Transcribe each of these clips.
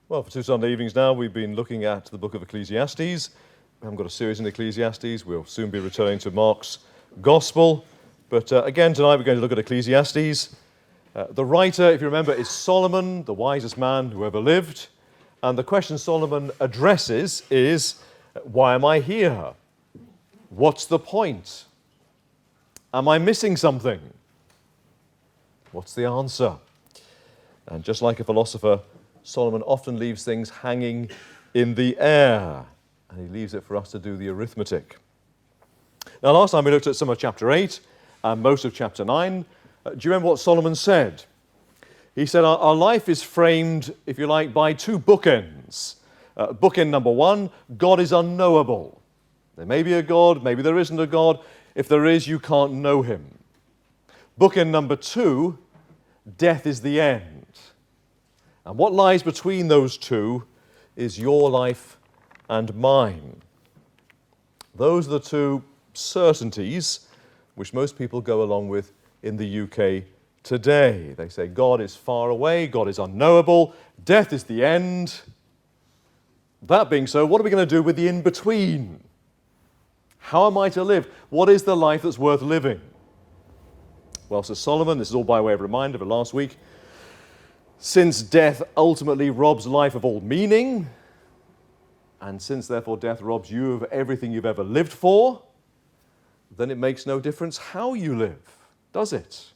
Well, for 2 Sunday evenings now, we've been looking at the book of Ecclesiastes. We haven't got a series in Ecclesiastes. We'll soon be returning to Mark's Gospel. But again, tonight we're going to look at Ecclesiastes. The writer, if you remember, is Solomon, the wisest man who ever lived. And the question Solomon addresses is, why am I here? What's the point? Am I missing something? What's the answer? And just like a philosopher, Solomon often leaves things hanging in the air, and he leaves it for us to do the arithmetic. Now, last time we looked at some of chapter 8 and most of chapter 9. Do you remember what Solomon said? He said, our life is framed, if you like, by 2 bookends. Bookend number 1, God is unknowable. There may be a God, maybe there isn't a God. If there is, you can't know him. Bookend number 2, death is the end. And what lies between those two is your life and mine. Those are the 2 certainties which most people go along with in the UK today. They say God is far away, God is unknowable, death is the end. That being so, what are we going to do with the in-between? How am I to live? What is the life that's worth living? Well, says Solomon, this is all by way of reminder of last week, since death ultimately robs life of all meaning, and since therefore death robs you of everything you've ever lived for, then it makes no difference how you live, does it?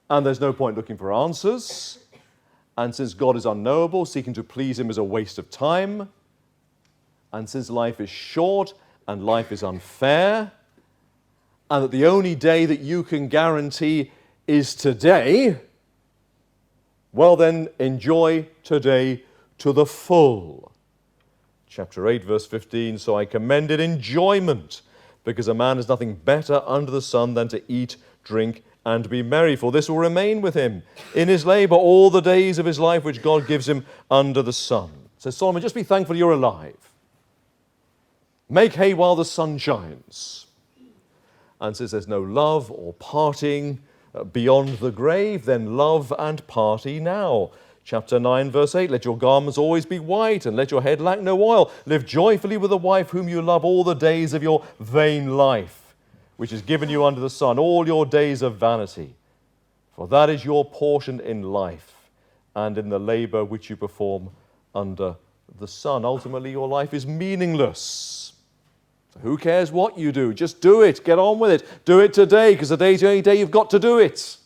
And there's no point looking for answers, and since God is unknowable, seeking to please him is a waste of time, and since life is short and life is unfair, and that the only day that you can guarantee is today, well then, enjoy today to the full. Chapter 8, verse 15, so I commended enjoyment, because a man has nothing better under the sun than to eat, drink, and be merry, for this will remain with him in his labor all the days of his life which God gives him under the sun. So Solomon, just be thankful you're alive. Make hay while the sun shines. And since there's no love or parting beyond the grave, then love and party now. Chapter 9, verse 8, let your garments always be white, and let your head lack no oil. Live joyfully with a wife whom you love all the days of your vain life, which is given you under the sun, all your days of vanity. For that is your portion in life, and in the labor which you perform under the sun. Ultimately, your life is meaningless. So who cares what you do? Just do it. Get on with it. Do it today, because today's the only day you've got to do it.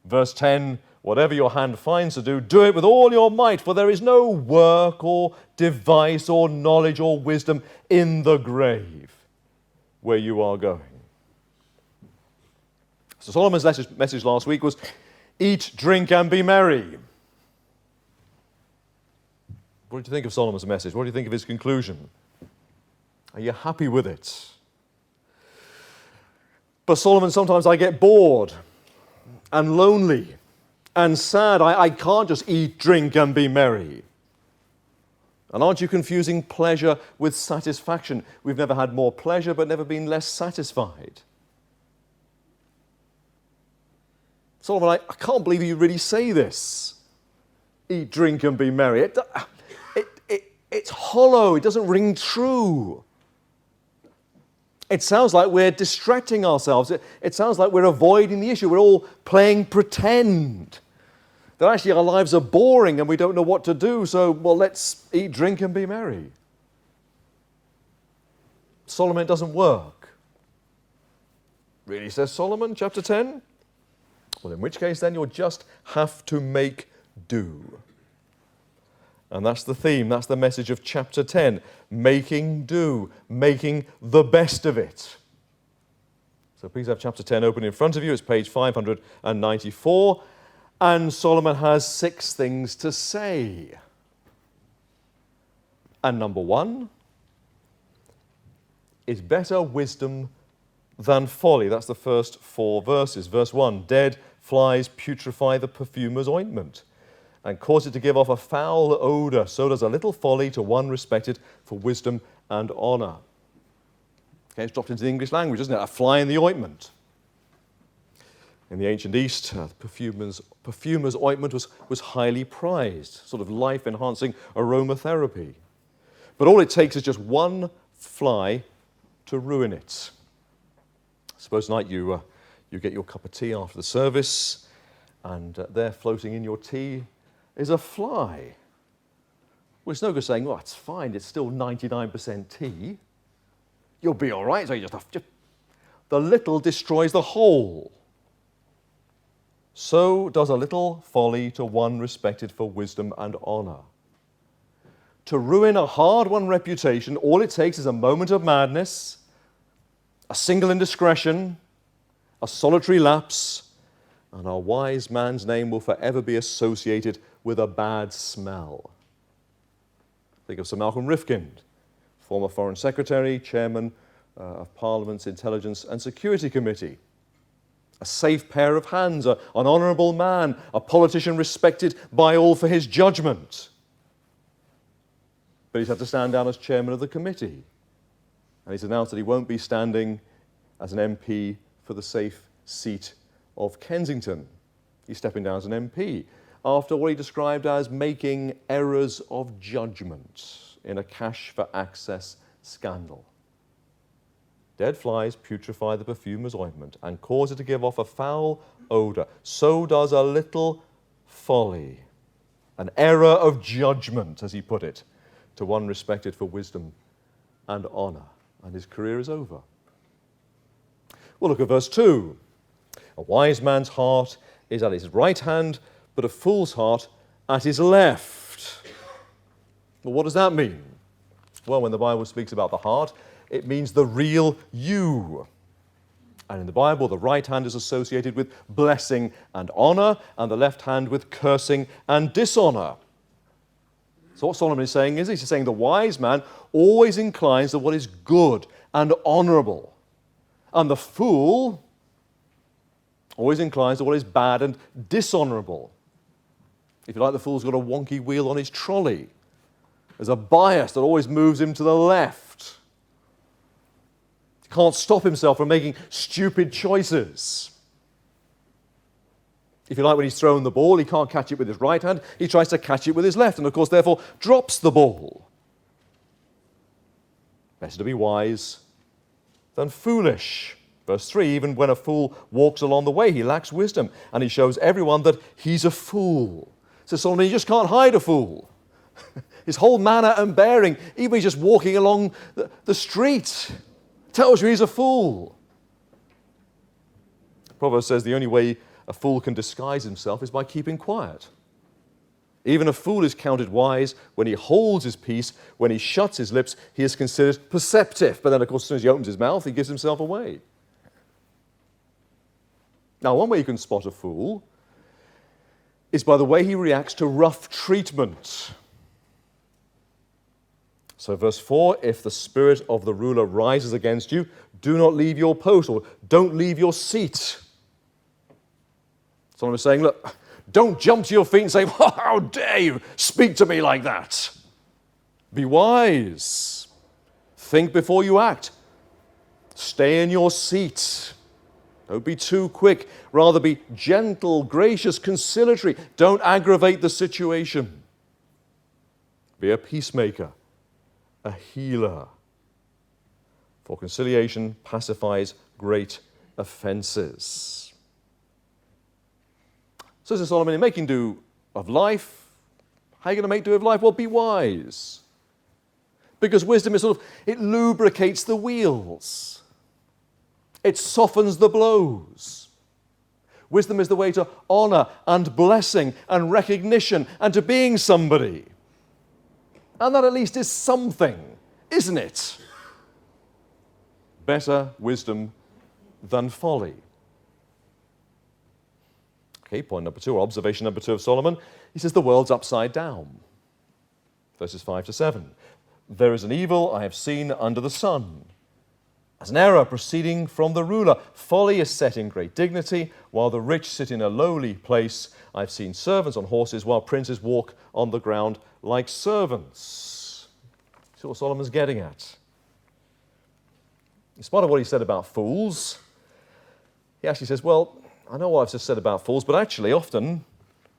Verse 10, whatever your hand finds to do it with all your might, for there is no work or device or knowledge or wisdom in the grave where you are going. So Solomon's message last week was, eat, drink, and be merry. What did you think of Solomon's message? What do you think of his conclusion? Are you happy with it? But Solomon, sometimes I get bored and lonely and sad. I can't just eat, drink, and be merry. And aren't you confusing pleasure with satisfaction? We've never had more pleasure, but never been less satisfied. Solomon, I can't believe you really say this. Eat, drink, and be merry. It's hollow. It doesn't ring true. It sounds like we're distracting ourselves. It sounds like we're avoiding the issue. We're all playing pretend. That actually our lives are boring and we don't know what to do, so, well, let's eat, drink, and be merry. Solomon, it doesn't work. Really, says Solomon, chapter 10? Well, in which case, then, you'll just have to make do. And that's the theme, that's the message of chapter 10. Making do, making the best of it. So please have chapter 10 open in front of you. It's page 594. And Solomon has 6 things to say. And number 1 is better wisdom than folly. That's the first 4 verses. Verse 1, dead flies putrefy the perfumer's ointment, and cause it to give off a foul odour. So does a little folly to one respected for wisdom and honour. Okay, it's dropped into the English language, isn't it? A fly in the ointment. In the ancient East, perfumer's ointment was highly prized, sort of life-enhancing aromatherapy. But all it takes is just one fly to ruin it. Suppose tonight you get your cup of tea after the service, and there floating in your tea is a fly. Well, it's no good saying, well, it's fine, it's still 99% tea. You'll be all right. So you just the little destroys the whole. So does a little folly to one respected for wisdom and honor. To ruin a hard-won reputation, all it takes is a moment of madness, a single indiscretion, a solitary lapse, and a wise man's name will forever be associated with a bad smell. Think of Sir Malcolm Rifkind, former Foreign Secretary, Chairman of Parliament's Intelligence and Security Committee. A safe pair of hands, an honourable man, a politician respected by all for his judgment. But he's had to stand down as chairman of the committee. And he's announced that he won't be standing as an MP for the safe seat of Kensington. He's stepping down as an MP after what he described as making errors of judgment in a cash for access scandal. Dead flies putrefy the perfumer's ointment and cause it to give off a foul odour. So does a little folly, an error of judgment, as he put it, to one respected for wisdom and honour. And his career is over. Well, look at verse 2. A wise man's heart is at his right hand, but a fool's heart at his left. Well, what does that mean? Well, when the Bible speaks about the heart, it means the real you. And in the Bible, the right hand is associated with blessing and honor, and the left hand with cursing and dishonor. So what Solomon is saying is, he's saying the wise man always inclines to what is good and honorable, and the fool always inclines to what is bad and dishonorable. If you like, the fool's got a wonky wheel on his trolley. There's a bias that always moves him to the left. He can't stop himself from making stupid choices. If you like, when he's thrown the ball, he can't catch it with his right hand. He tries to catch it with his left and, of course, therefore drops the ball. Better to be wise than foolish. Verse 3, even when a fool walks along the way, he lacks wisdom, and he shows everyone that he's a fool. So Solomon, you just can't hide a fool. His whole manner and bearing, even just walking along the street, tells you he's a fool. Proverbs says the only way a fool can disguise himself is by keeping quiet. Even a fool is counted wise when he holds his peace. When he shuts his lips, he is considered perceptive. But then, of course, as soon as he opens his mouth, he gives himself away. Now, one way you can spot a fool is by the way he reacts to rough treatment. So verse 4, if the spirit of the ruler rises against you, do not leave your post, or don't leave your seat. Someone is saying, look, don't jump to your feet and say, well, how dare you speak to me like that? Be wise. Think before you act. Stay in your seat. Don't be too quick. Rather be gentle, gracious, conciliatory. Don't aggravate the situation. Be a peacemaker, a healer. For conciliation pacifies great offenses. So says Solomon, in making do of life, how are you going to make do of life? Well, be wise. Because wisdom is it lubricates the wheels. It softens the blows. Wisdom is the way to honor and blessing and recognition and to being somebody. And that at least is something, isn't it? Better wisdom than folly. Okay, point number 2, or observation number 2 of Solomon. He says the world's upside down. Verses 5 to 7. There is an evil I have seen under the sun, as an error proceeding from the ruler. Folly is set in great dignity, while the rich sit in a lowly place. I've seen servants on horses, while princes walk on the ground like servants. See what Solomon's getting at. In spite of what he said about fools, he actually says, well, I know what I've just said about fools, but actually often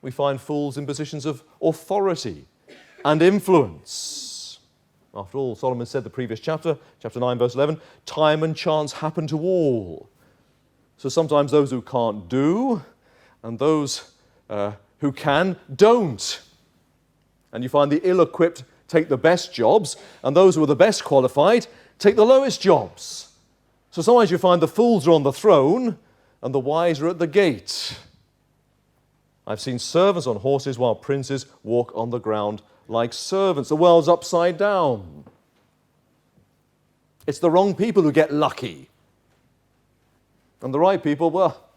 we find fools in positions of authority and influence. After all, Solomon said the previous chapter, chapter 9, verse 11, time and chance happen to all. So sometimes those who can't do, and those who can, don't. And you find the ill-equipped take the best jobs, and those who are the best qualified take the lowest jobs. So sometimes you find the fools are on the throne, and the wise are at the gate. I've seen servants on horses while princes walk on the ground like servants. The world's upside down. It's the wrong people who get lucky. And the right people, well,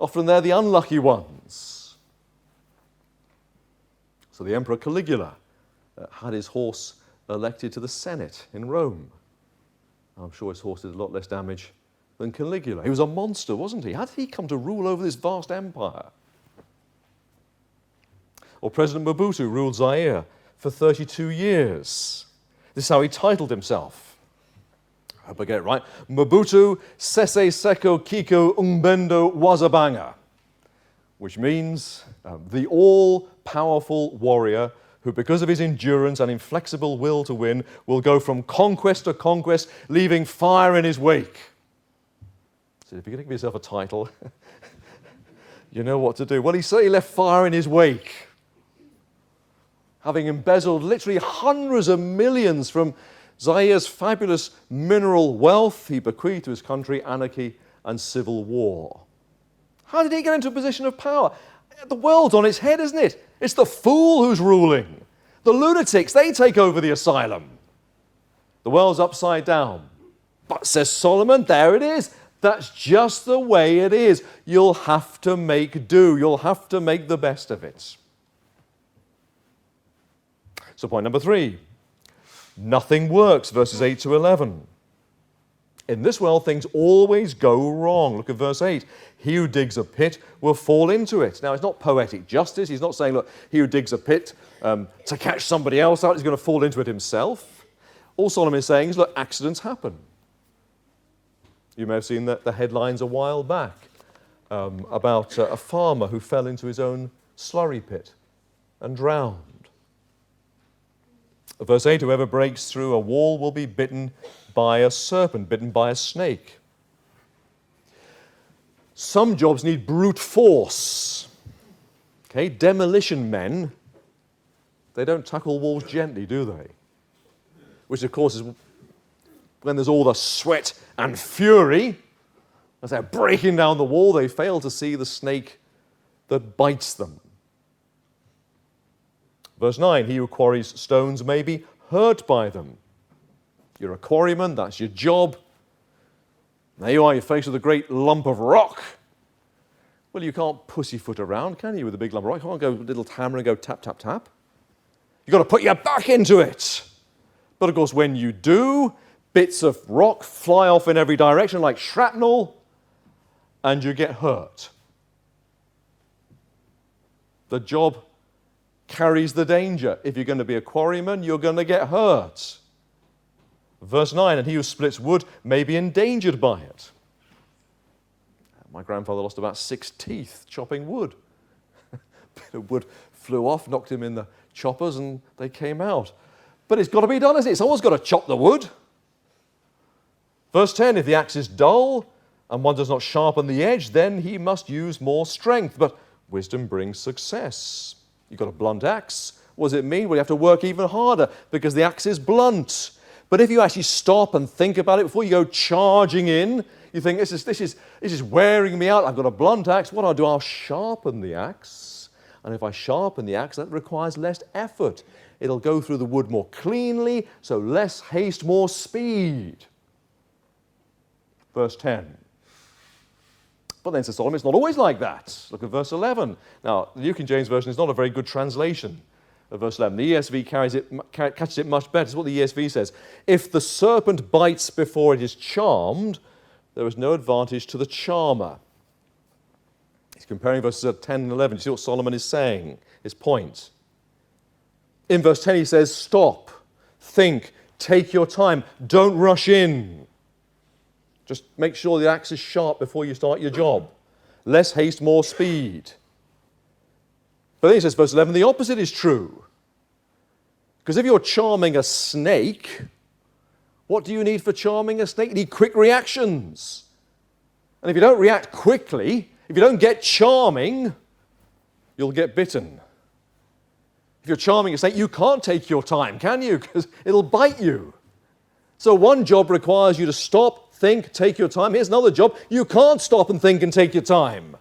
often they're the unlucky ones. So the Emperor Caligula had his horse elected to the Senate in Rome. I'm sure his horse did a lot less damage than Caligula. He was a monster, wasn't he? How did he come to rule over this vast empire? Or President Mobutu ruled Zaire for 32 years. This is how he titled himself. I hope I get it right. Mobutu Sese Seko Kiko Umbendo Wazabanga, which means the all-powerful warrior who, because of his endurance and inflexible will to win, will go from conquest to conquest, leaving fire in his wake. So if you're going to give yourself a title, you know what to do. Well, he certainly left fire in his wake, having embezzled literally hundreds of millions from Zaire's fabulous mineral wealth. He bequeathed to his country anarchy and civil war. How did he get into a position of power? The world's on its head, isn't it? It's the fool who's ruling. The lunatics, they take over the asylum. The world's upside down. But, says Solomon, there it is. That's just the way it is. You'll have to make do. You'll have to make the best of it. So point number 3. Nothing works, verses 8 to 11. In this world, things always go wrong. Look at verse 8. He who digs a pit will fall into it. Now, it's not poetic justice. He's not saying, look, he who digs a pit to catch somebody else out is going to fall into it himself. All Solomon is saying is, look, accidents happen. You may have seen the headlines a while back about a farmer who fell into his own slurry pit and drowned. Verse 8, whoever breaks through a wall will be bitten by a serpent, bitten by a snake. Some jobs need brute force. Okay, demolition men, they don't tackle walls gently, do they? Which, of course, is when there's all the sweat and fury, as they're breaking down the wall, they fail to see the snake that bites them. Verse 9, he who quarries stones may be hurt by them. You're a quarryman, that's your job. There you are, you're faced with a great lump of rock. Well, you can't pussyfoot around, can you, with a big lump of rock? You can't go with a little hammer and go tap, tap, tap. You've got to put your back into it. But of course, when you do, bits of rock fly off in every direction like shrapnel, and you get hurt. The job carries the danger. If you're going to be a quarryman, you're going to get hurt. Verse 9, and he who splits wood may be endangered by it. My grandfather lost about 6 teeth chopping wood. A bit of wood flew off, knocked him in the choppers, and they came out. But it's got to be done, isn't it? Someone's got to chop the wood. Verse 10, if the axe is dull and one does not sharpen the edge, then he must use more strength. But wisdom brings success. You've got a blunt axe. What does it mean? Well, you have to work even harder because the axe is blunt. But if you actually stop and think about it before you go charging in, you think, this is wearing me out. I've got a blunt axe. What do? I'll sharpen the axe. And if I sharpen the axe, that requires less effort. It'll go through the wood more cleanly, so less haste, more speed. Verse 10. But then, says Solomon, it's not always like that. Look at verse 11. Now, the New King James Version is not a very good translation of verse 11. The ESV catches it much better. This is what the ESV says. If the serpent bites before it is charmed, there is no advantage to the charmer. He's comparing verses 10 and 11. You see what Solomon is saying, his point. In verse 10 he says, stop, think, take your time, don't rush in. Just make sure the axe is sharp before you start your job. less haste, more speed. But then he says, verse 11, the opposite is true. Because if you're charming a snake, what do you need for charming a snake? You need quick reactions. And if you don't react quickly, if you don't get charming, you'll get bitten. If you're charming a snake, you can't take your time, can you? Because it'll bite you. So one job requires you to stop, think, take your time. Here's another job. You can't stop and think and take your time.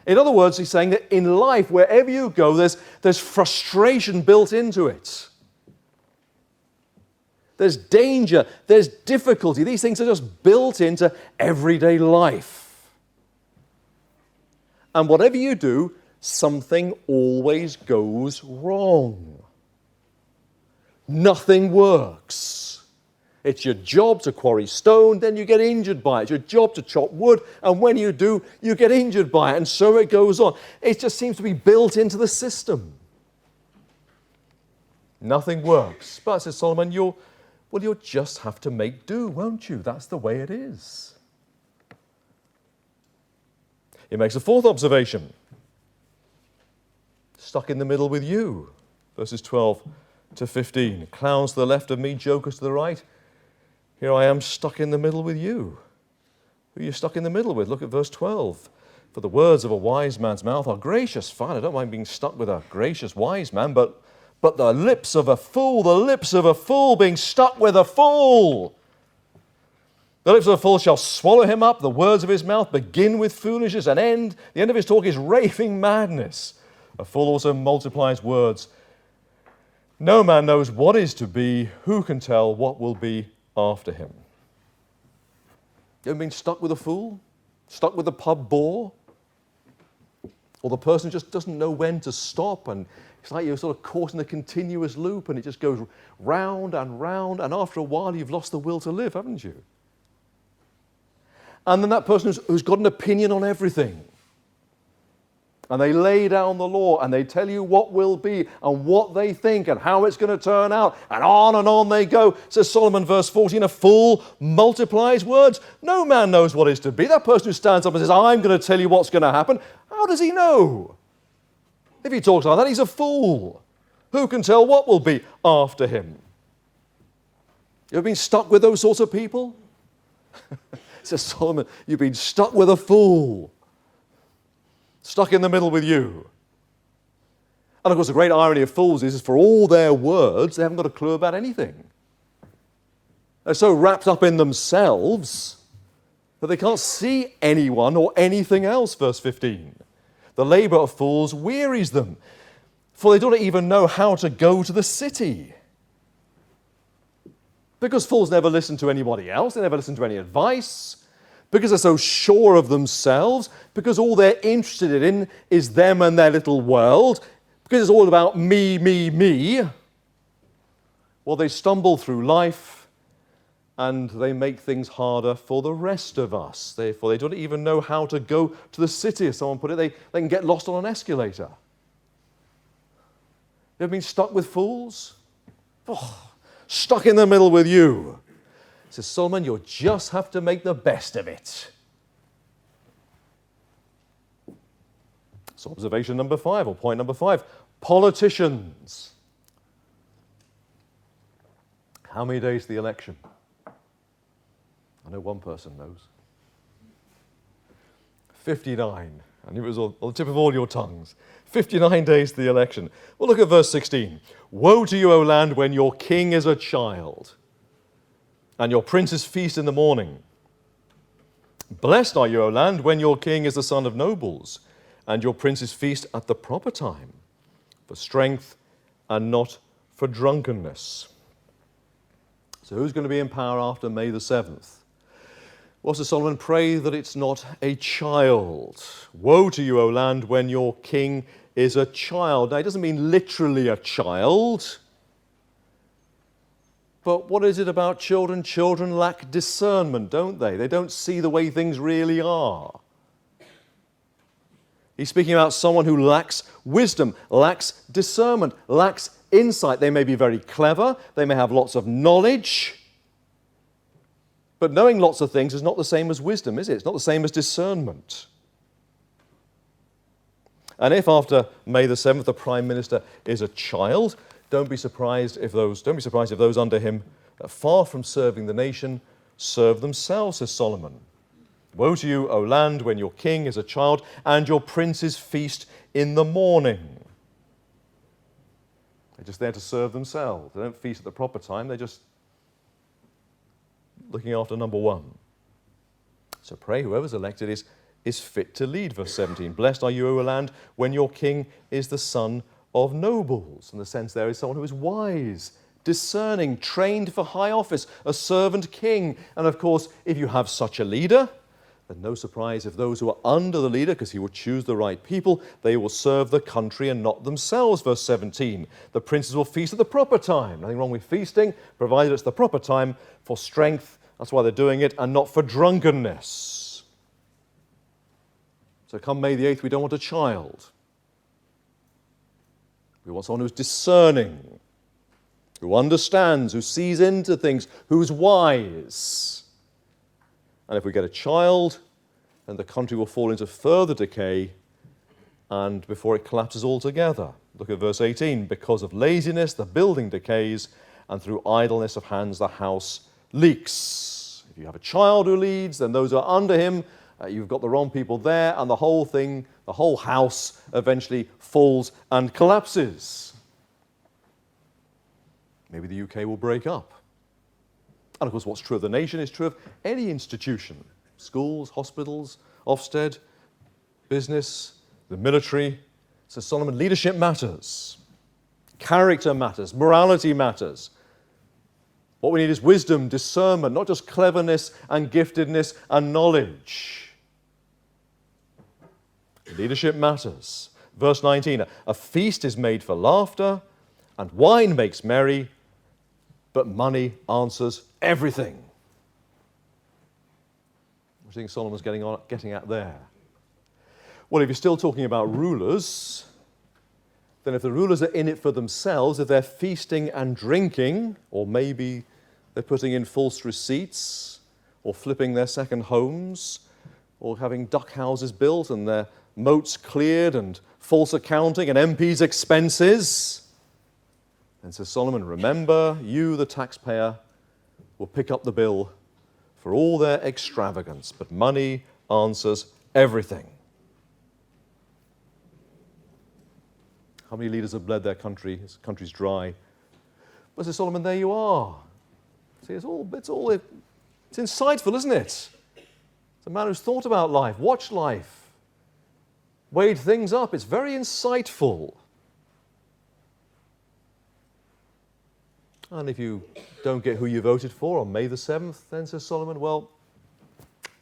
In other words, he's saying that in life, wherever you go, there's frustration built into it. There's danger, there's difficulty. These things are just built into everyday life. And whatever you do, something always goes wrong. Nothing works. It's your job to quarry stone, then you get injured by it. It's your job to chop wood, and when you do, you get injured by it, and so it goes on. It just seems to be built into the system. Nothing works. But, says Solomon, you'll just have to make do, won't you? That's the way it is. He makes a fourth observation. Stuck in the middle with you. Verses 12 to 15. Clowns to the left of me, jokers to the right. Here I am stuck in the middle with you. Who are you stuck in the middle with? Look at verse 12. For the words of a wise man's mouth are gracious. Fine, I don't mind being stuck with a gracious wise man, but the lips of a fool, being stuck with a fool. The lips of a fool shall swallow him up. The words of his mouth begin with foolishness and the end of his talk is raving madness. A fool also multiplies words. No man knows what is to be. Who can tell what will be after him? You ever been stuck with a fool? Stuck with a pub bore? Or the person just doesn't know when to stop, and it's like you're sort of caught in a continuous loop and it just goes round, and after a while you've lost the will to live, haven't you? And then that person who's got an opinion on everything. And they lay down the law and they tell you what will be and what they think and how it's going to turn out, and on they go. Says Solomon, verse 14, a fool multiplies words. No man knows what is to be. That person who stands up and says, I'm going to tell you what's going to happen, how does he know? If he talks like that, he's a fool. Who can tell what will be after him? You ever been stuck with those sorts of people? Says Solomon, you've been stuck with a fool. Stuck in the middle with you. And of course, the great irony of fools is for all their words, they haven't got a clue about anything. They're so wrapped up in themselves that they can't see anyone or anything else, verse 15. The labor of fools wearies them, for they don't even know how to go to the city. Because fools never listen to anybody else, they never listen to any advice, because they're so sure of themselves, because all they're interested in is them and their little world, because it's all about me, well, they stumble through life and they make things harder for the rest of us. Therefore, they don't even know how to go to the city, as someone put it. They can get lost on an escalator. You ever been stuck with fools? Oh, stuck in the middle with you. Says Solomon, you'll just have to make the best of it. So observation number 5, or point number 5, politicians. How many days to the election? I know one person knows. 59. I knew it was on the tip of all your tongues. 59 days to the election. Well, look at verse 16. Woe to you, O land, when your king is a child, and your princes feast in the morning. Blessed are you, O land, when your king is the son of nobles, and your princes feast at the proper time, for strength and not for drunkenness. So who's going to be in power after May the 7th? Well, Sir Solomon, pray that it's not a child. Woe to you, O land, when your king is a child. Now, it doesn't mean literally a child. But what is it about children? Children lack discernment, don't they? They don't see the way things really are. He's speaking about someone who lacks wisdom, lacks discernment, lacks insight. They may be very clever, they may have lots of knowledge, But knowing lots of things is not the same as wisdom, is it? It's not the same as discernment. And if after May the 7th the Prime Minister is a child, don't be surprised if those under him, far from serving the nation, serve themselves, says Solomon. Woe to you, O land, when your king is a child and your princes feast in the morning. They're just there to serve themselves. They don't feast at the proper time. They're just looking after number one. So pray whoever's elected is fit to lead. Verse 17, blessed are you, O land, when your king is the son of nobles. And the sense there is someone who is wise, discerning, trained for high office, a servant king. And of course, if you have such a leader, then no surprise if those who are under the leader, because he will choose the right people, they will serve the country and not themselves. Verse 17, the princes will feast at the proper time. Nothing wrong with feasting, provided it's the proper time for strength. That's why they're doing it, and not for drunkenness. So come May the 8th, we don't want a child. We want someone who's discerning, who understands, who sees into things, who's wise. And if we get a child, then the country will fall into further decay and before it collapses altogether. Look at verse 18. Because of laziness, the building decays, and through idleness of hands, the house leaks. If you have a child who leads, then those who are under him, you've got the wrong people there, and the whole thing, the whole house eventually falls and collapses. Maybe the UK will break up. And of course, what's true of the nation is true of any institution. Schools, hospitals, Ofsted, business, the military. So Solomon, leadership matters. Character matters. Morality matters. What we need is wisdom, discernment, not just cleverness and giftedness and knowledge. Leadership matters. Verse 19, a feast is made for laughter, and wine makes merry, but money answers everything. What do you think Solomon's getting at there? Well, if you're still talking about rulers, then if the rulers are in it for themselves, if they're feasting and drinking, or maybe they're putting in false receipts, or flipping their second homes, or having duck houses built and their moats cleared and false accounting and MPs' expenses, and says Solomon, remember, you, the taxpayer, will pick up the bill for all their extravagance, but money answers everything. How many leaders have bled their country? His country's dry. But says Solomon, there you are. See, it's insightful, isn't it? It's a man who's thought about life, watched life, weighed things up. It's very insightful. And if you don't get who you voted for on May the 7th, then, says Solomon, well,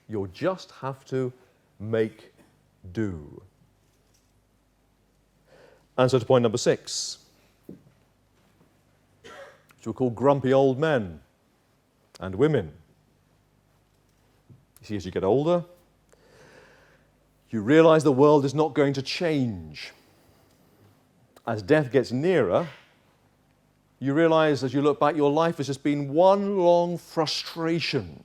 you'll just have to make do. And so to point number 6, which we'll call grumpy old men and women. You see, as you get older, you realize the world is not going to change. As death gets nearer, you realize as you look back, your life has just been one long frustration.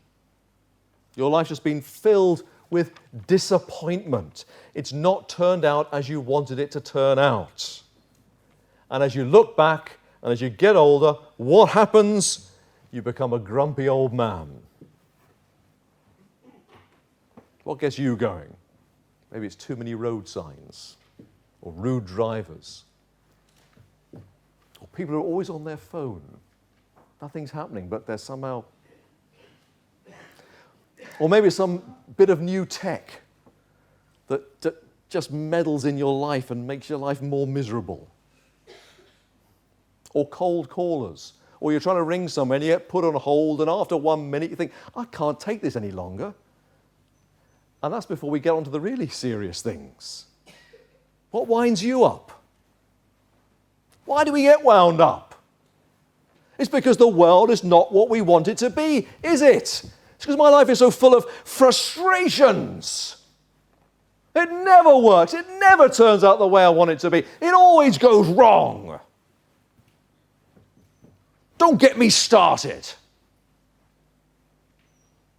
Your life's just been filled with disappointment. It's not turned out as you wanted it to turn out. And as you look back and as you get older, what happens? You become a grumpy old man. What gets you going? Maybe it's too many road signs or rude drivers. Or people who are always on their phone. Nothing's happening, but they're somehow... Or maybe it's some bit of new tech that just meddles in your life and makes your life more miserable. Or cold callers. Or you're trying to ring someone and you get put on hold, and after 1 minute you think, I can't take this any longer. And that's before we get on to the really serious things. What winds you up? Why do we get wound up? It's because the world is not what we want it to be, is it? It's because my life is so full of frustrations. It never works. It never turns out the way I want it to be. It always goes wrong. Don't get me started.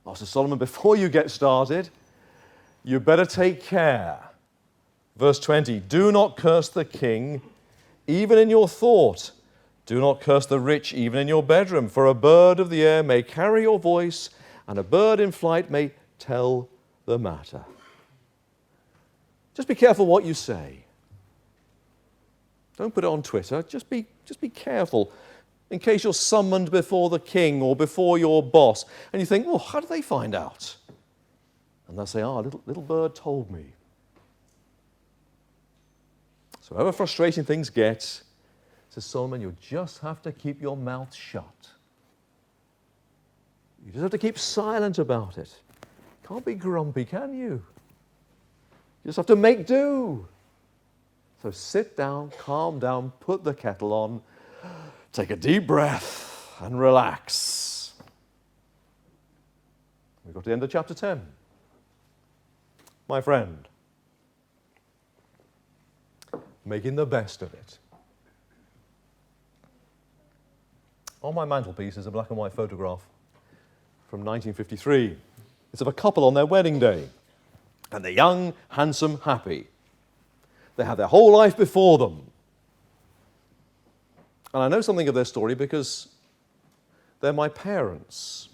Oh, so Solomon, before you get started, you better take care. Verse 20, do not curse the king, even in your thought. Do not curse the rich, even in your bedroom, for a bird of the air may carry your voice, and a bird in flight may tell the matter. Just be careful what you say. Don't put it on Twitter. Just be careful in case you're summoned before the king or before your boss, and you think, well, how did they find out? And they'll say, little bird told me. So however frustrating things get, says Solomon, you just have to keep your mouth shut. You just have to keep silent about it. Can't be grumpy, can you? You just have to make do. So sit down, calm down, put the kettle on, take a deep breath, and relax. We've got to the end of chapter 10. My friend, making the best of it. On my mantelpiece is a black and white photograph from 1953. It's of a couple on their wedding day. And they're young, handsome, happy. They have their whole life before them. And I know something of their story because they're my parents.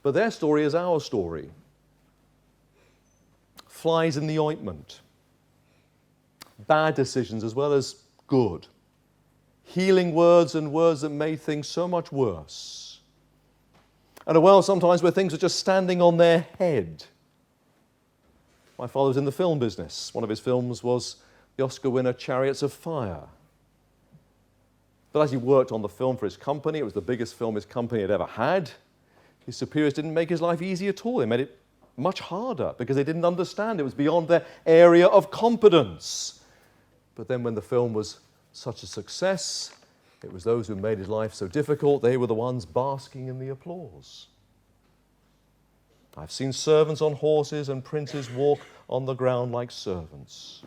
But their story is our story. Flies in the ointment. Bad decisions as well as good. Healing words and words that made things so much worse. And a world sometimes where things are just standing on their head. My father was in the film business. One of his films was the Oscar winner Chariots of Fire. But as he worked on the film for his company, it was the biggest film his company had ever had. His superiors didn't make his life easy at all. They made it much harder because they didn't understand. It was beyond their area of competence. But then when the film was such a success, it was those who made his life so difficult, they were the ones basking in the applause. I've seen servants on horses and princes walk on the ground like servants.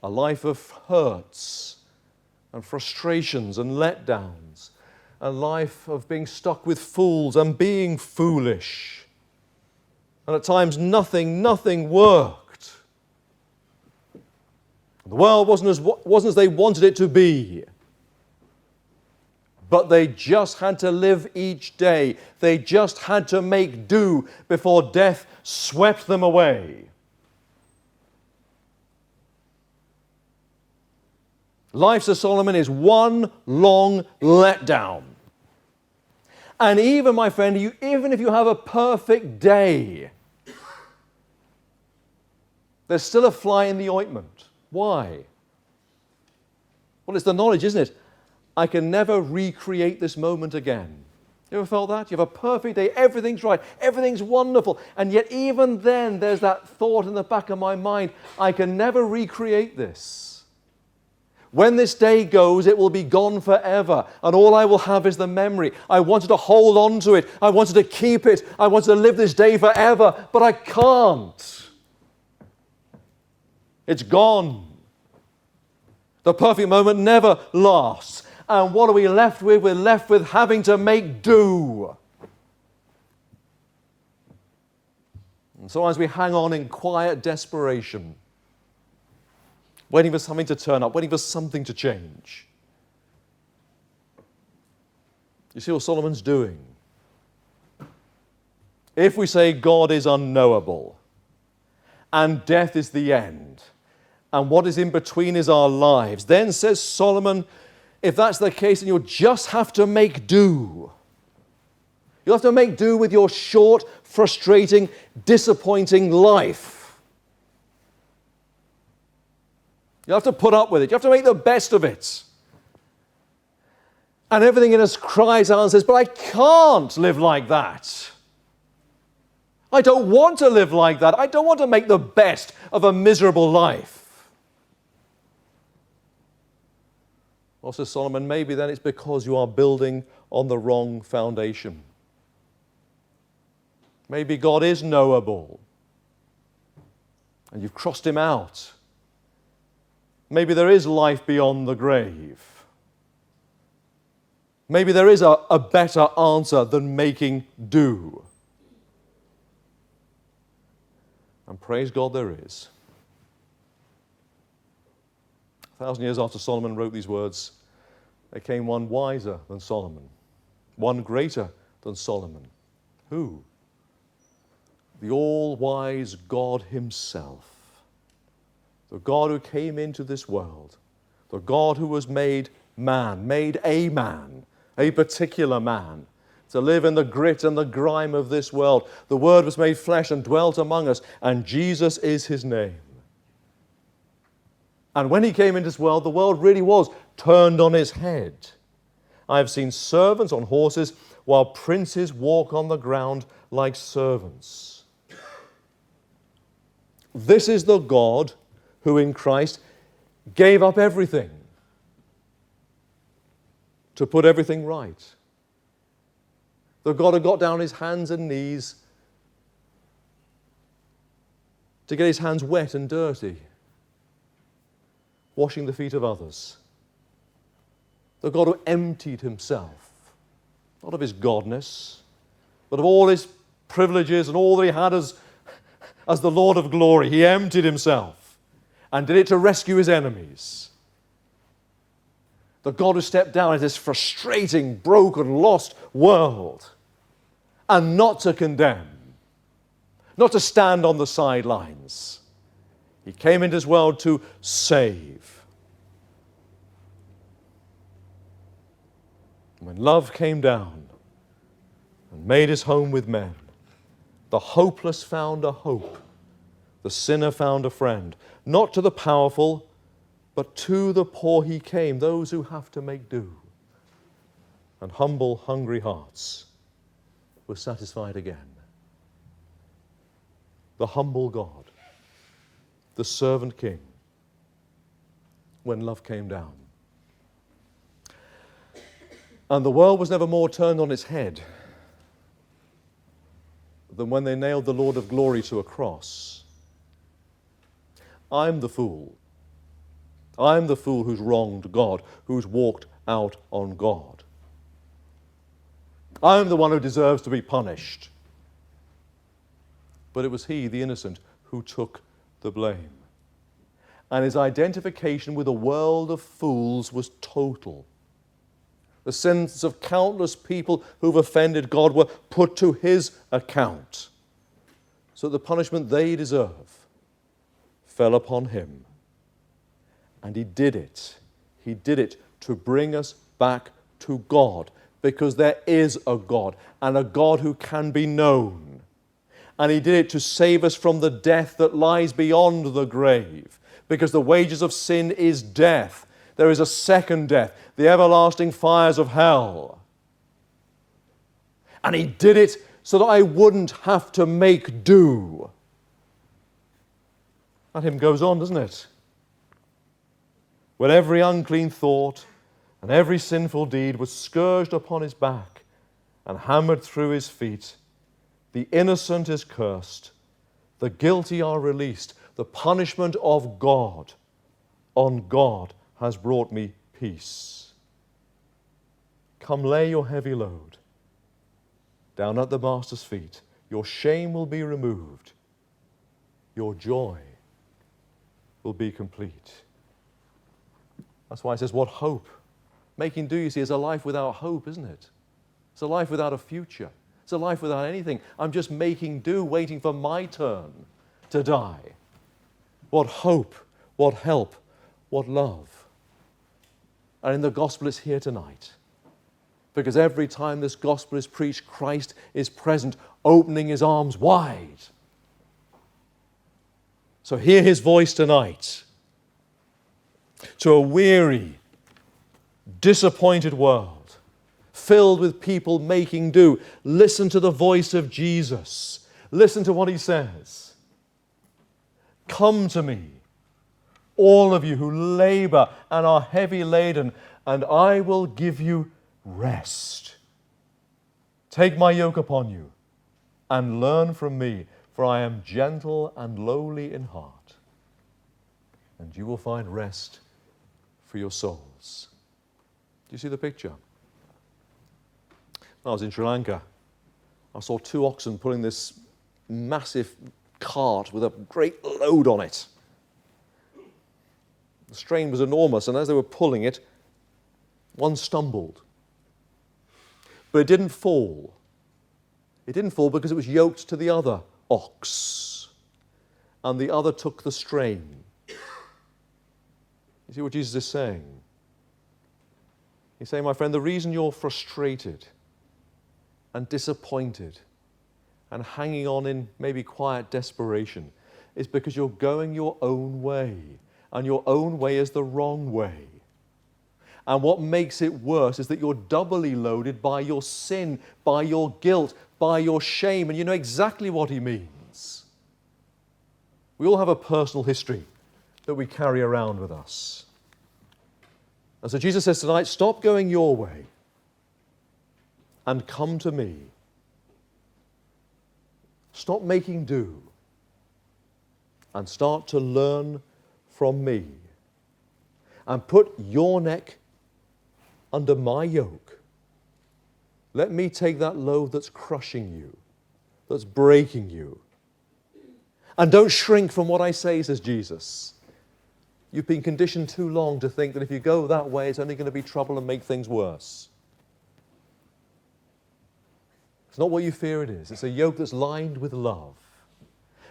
A life of hurts and frustrations and letdowns. A life of being stuck with fools and being foolish. And at times nothing worked. The world wasn't as they wanted it to be. But they just had to live each day. They just had to make do before death swept them away. Life, says Solomon, is one long letdown. And even, my friend, even if you have a perfect day, there's still a fly in the ointment. Why? Well, it's the knowledge, isn't it? I can never recreate this moment again. You ever felt that? You have a perfect day, everything's right, everything's wonderful, and yet even then there's that thought in the back of my mind, I can never recreate this. When this day goes, it will be gone forever, and all I will have is the memory. I wanted to hold on to it, I wanted to keep it, I wanted to live this day forever, but I can't. It's gone. The perfect moment never lasts. And what are we left with? We're left with having to make do. And sometimes we hang on in quiet desperation, waiting for something to turn up, waiting for something to change. You see what Solomon's doing? If we say God is unknowable, and death is the end, and what is in between is our lives, then, says Solomon, if that's the case, then you'll just have to make do. You'll have to make do with your short, frustrating, disappointing life. You'll have to put up with it. You have to make the best of it. And everything in us cries out and says, but I can't live like that. I don't want to live like that. I don't want to make the best of a miserable life. Well, says Solomon, maybe then it's because you are building on the wrong foundation. Maybe God is knowable, and you've crossed him out. Maybe there is life beyond the grave. Maybe there is a better answer than making do. And praise God there is. 1,000 years after Solomon wrote these words, there came one wiser than Solomon, one greater than Solomon. Who? The all-wise God himself. The God who came into this world. The God who was made man, made a man, a particular man, to live in the grit and the grime of this world. The Word was made flesh and dwelt among us, and Jesus is his name. And when he came into this world, the world really was turned on its head. I have seen servants on horses, while princes walk on the ground like servants. This is the God who in Christ gave up everything to put everything right. The God who got down on his hands and knees to get his hands wet and dirty, washing the feet of others. The God who emptied himself, not of his godness, but of all his privileges and all that he had as the Lord of glory. He emptied himself and did it to rescue his enemies. The God who stepped down into this frustrating, broken, lost world, and not to condemn, not to stand on the sidelines. He came into this world to save. When love came down and made his home with men, the hopeless found a hope, the sinner found a friend. Not to the powerful, but to the poor he came, those who have to make do. And humble, hungry hearts were satisfied again. The humble God, the servant king, when love came down. And the world was never more turned on its head than when they nailed the Lord of glory to a cross. I'm the fool. I'm the fool who's wronged God, who's walked out on God. I'm the one who deserves to be punished. But it was he, the innocent, who took the blame. And his identification with a world of fools was total. The sins of countless people who've offended God were put to his account, so the punishment they deserve fell upon him. And he did it. He did it to bring us back to God, because there is a God, and a God who can be known. And he did it to save us from the death that lies beyond the grave, because the wages of sin is death. There is a second death, the everlasting fires of hell. And he did it so that I wouldn't have to make do. That hymn goes on, doesn't it? When every unclean thought and every sinful deed was scourged upon his back and hammered through his feet, the innocent is cursed, the guilty are released. The punishment of God on God has brought me peace. Come lay your heavy load down at the Master's feet. Your shame will be removed. Your joy will be complete. That's why it says, what hope? Making do, you see, is a life without hope, isn't it? It's a life without a future. It's a life without anything. I'm just making do, waiting for my turn to die. What hope, what help, what love. And in the gospel it's here tonight. Because every time this gospel is preached, Christ is present, opening his arms wide. So hear his voice tonight. To a weary, disappointed world, filled with people making do, listen to the voice of Jesus. Listen to what he says. Come to me, all of you who labor and are heavy laden, and I will give you rest. Take my yoke upon you and learn from me, for I am gentle and lowly in heart, and you will find rest for your souls. Do you see the picture? I was in Sri Lanka. I saw 2 oxen pulling this massive cart with a great load on it. The strain was enormous, and as they were pulling it, one stumbled. But it didn't fall. It didn't fall because it was yoked to the other ox, and the other took the strain. You see what Jesus is saying? He's saying, my friend, the reason you're frustrated and disappointed and hanging on in maybe quiet desperation is because you're going your own way, and your own way is the wrong way. And what makes it worse is that you're doubly loaded by your sin, by your guilt, by your shame, and you know exactly what he means. We all have a personal history that we carry around with us. And so Jesus says tonight, stop going your way and come to me. Stop making do and start to learn from me. And put your neck under my yoke. Let me take that load that's crushing you, that's breaking you. And don't shrink from what I say, says Jesus. You've been conditioned too long to think that if you go that way, it's only going to be trouble and make things worse. It's not what you fear it is. It's a yoke that's lined with love.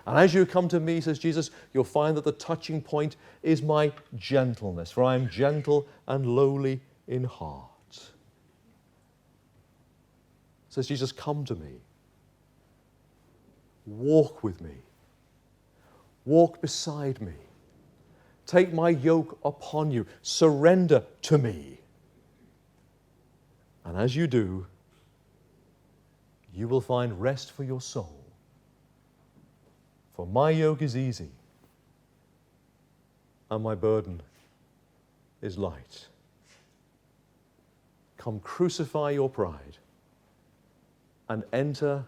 And as you come to me, says Jesus, you'll find that the touching point is my gentleness, for I am gentle and lowly in heart. Says Jesus, come to me. Walk with me. Walk beside me. Take my yoke upon you. Surrender to me. And as you do, you will find rest for your soul. For my yoke is easy, and my burden is light. Come crucify your pride and enter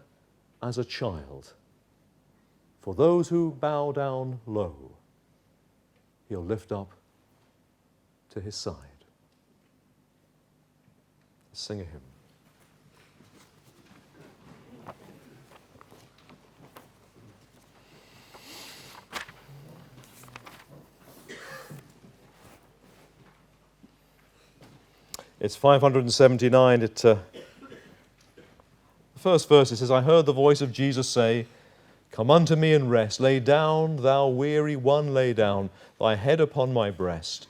as a child. For those who bow down low, he'll lift up to his side. Let's sing a hymn. It's 579. The first verse, it says, I heard the voice of Jesus say, come unto me and rest. Lay down, thou weary one, lay down thy head upon my breast.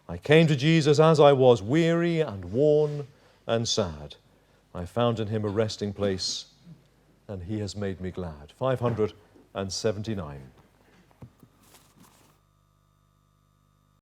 I came to Jesus as I was, weary and worn and sad. I found in him a resting place, and he has made me glad. 579.